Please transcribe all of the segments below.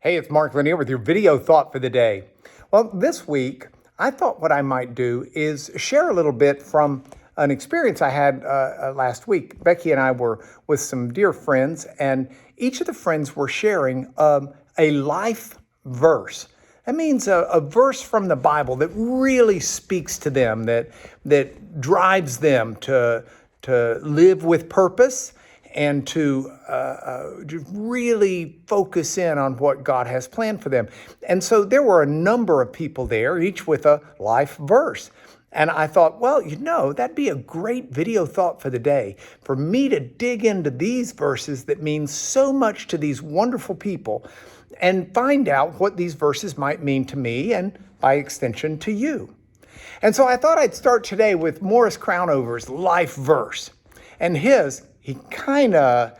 Hey, it's Mark Lanier with your video thought for the day. Well, this week, I thought what I might do is share a little bit from an experience I had last week. Becky and I were with some dear friends, and each of the friends were sharing a life verse. That means a verse from the Bible that really speaks to them, that drives them to live with purpose and to really focus in on what God has planned for them. And so there were a number of people there, each with a life verse. And I thought, well, that'd be a great video thought for the day, for me to dig into these verses that mean so much to these wonderful people and find out what these verses might mean to me and, by extension, to you. And so I thought I'd start today with Morris Crownover's life verse. And he kind of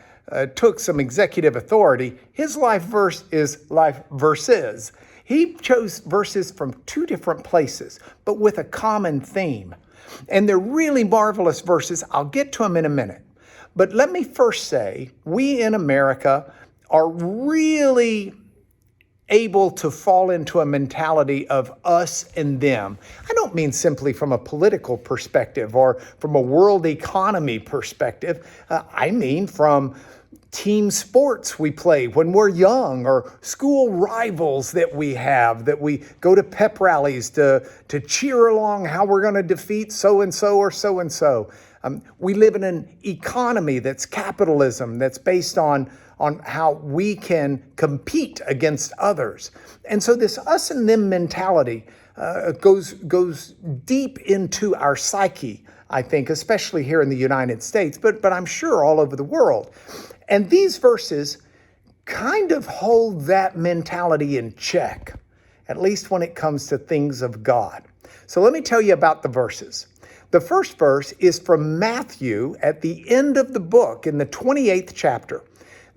took some executive authority. His life verse is life verses. He chose verses from two different places, but with a common theme. And they're really marvelous verses. I'll get to them in a minute. But let me first say, we in America are really able to fall into a mentality of us and them. I don't mean simply from a political perspective or from a world economy perspective. I mean from team sports we play when we're young, or school rivals that we have, that we go to pep rallies to cheer along how we're going to defeat so-and-so or so-and-so. We live in an economy that's capitalism, that's based on how we can compete against others. And so this us and them mentality goes deep into our psyche, I think, especially here in the United States, but I'm sure all over the world. And these verses kind of hold that mentality in check, at least when it comes to things of God. So let me tell you about the verses. The first verse is from Matthew at the end of the book in the 28th chapter.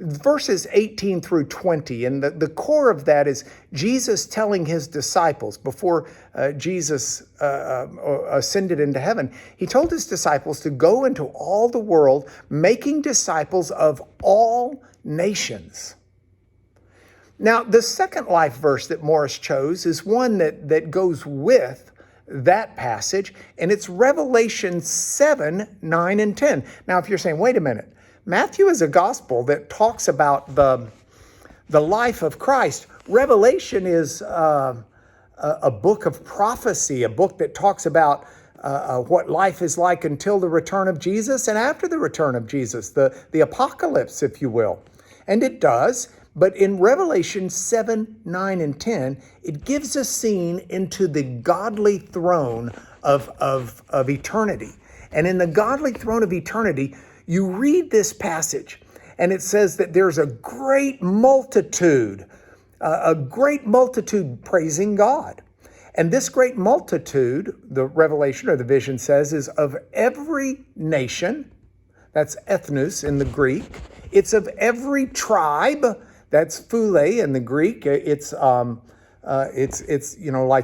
Verses 18 through 20, and the core of that is Jesus telling his disciples before Jesus ascended into heaven. He told his disciples to go into all the world, making disciples of all nations. Now, the second life verse that Morris chose is one that goes with that passage, and it's Revelation 7, 9, and 10. Now, if you're saying, wait a minute, Matthew is a gospel that talks about the life of Christ. Revelation is a book of prophecy, a book that talks about what life is like until the return of Jesus and after the return of Jesus, the apocalypse, if you will. And it does, but in Revelation 7, 9, and 10, it gives a scene into the godly throne of eternity. And in the godly throne of eternity, you read this passage, and it says that there's a great multitude praising God. And this great multitude, the revelation or the vision says, is of every nation. That's ethnos in the Greek. It's of every tribe. That's phule in the Greek. It's like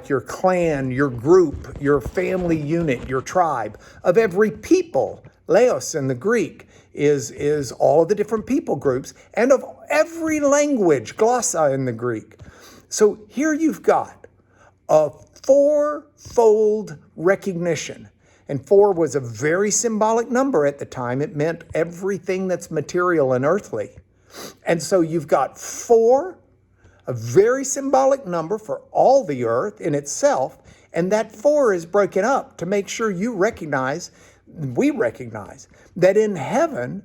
your clan, your group, your family unit, your tribe. Of every people. Laos in the Greek is all of the different people groups, and of every language, glossa in the Greek. So here you've got a fourfold recognition. And 4 was a very symbolic number at the time. It meant everything that's material and earthly. And so you've got 4, a very symbolic number for all the earth in itself. And that 4 is broken up to make sure we recognize that in heaven,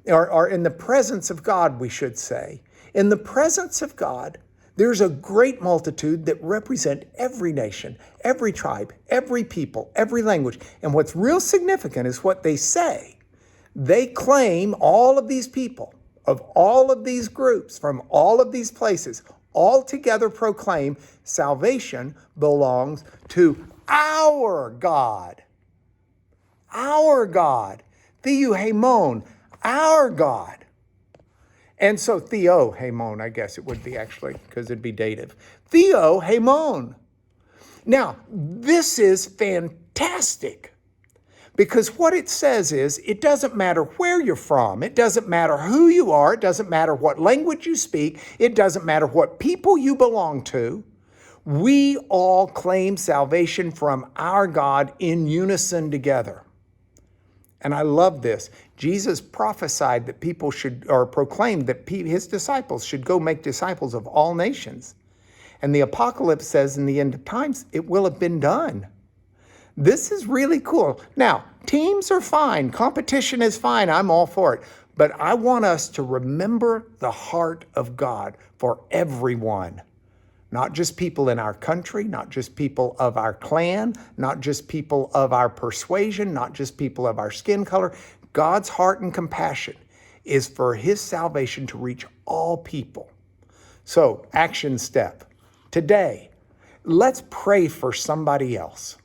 or in the presence of God, we should say, in the presence of God, there's a great multitude that represent every nation, every tribe, every people, every language. And what's real significant is what they say. They claim all of these people, of all of these groups, from all of these places, all together proclaim salvation belongs to our God. Our God. Theou Hamon, our God. And so Theo Hamon, I guess it would be actually, because it'd be dative. Theo Hamon. Now, this is fantastic Because what it says is, it doesn't matter where you're from. It doesn't matter who you are. It doesn't matter what language you speak. It doesn't matter what people you belong to. We all claim salvation from our God in unison together. And I love this. Jesus prophesied that people should, or proclaimed that his disciples should go make disciples of all nations. And the apocalypse says in the end of times, it will have been done. This is really cool. Now, teams are fine. Competition is fine. I'm all for it. But I want us to remember the heart of God for everyone. Not just people in our country, not just people of our clan, not just people of our persuasion, not just people of our skin color. God's heart and compassion is for his salvation to reach all people. So, action step. Today, let's pray for somebody else.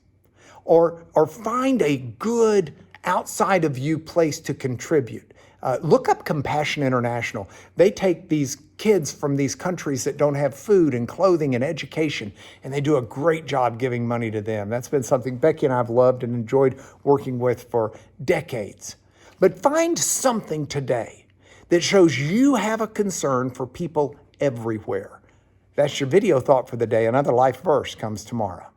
Or find a good outside of you place to contribute. Look up Compassion International. They take these kids from these countries that don't have food and clothing and education, and they do a great job giving money to them. That's been something Becky and I have loved and enjoyed working with for decades. But find something today that shows you have a concern for people everywhere. That's your video thought for the day. Another life verse comes tomorrow.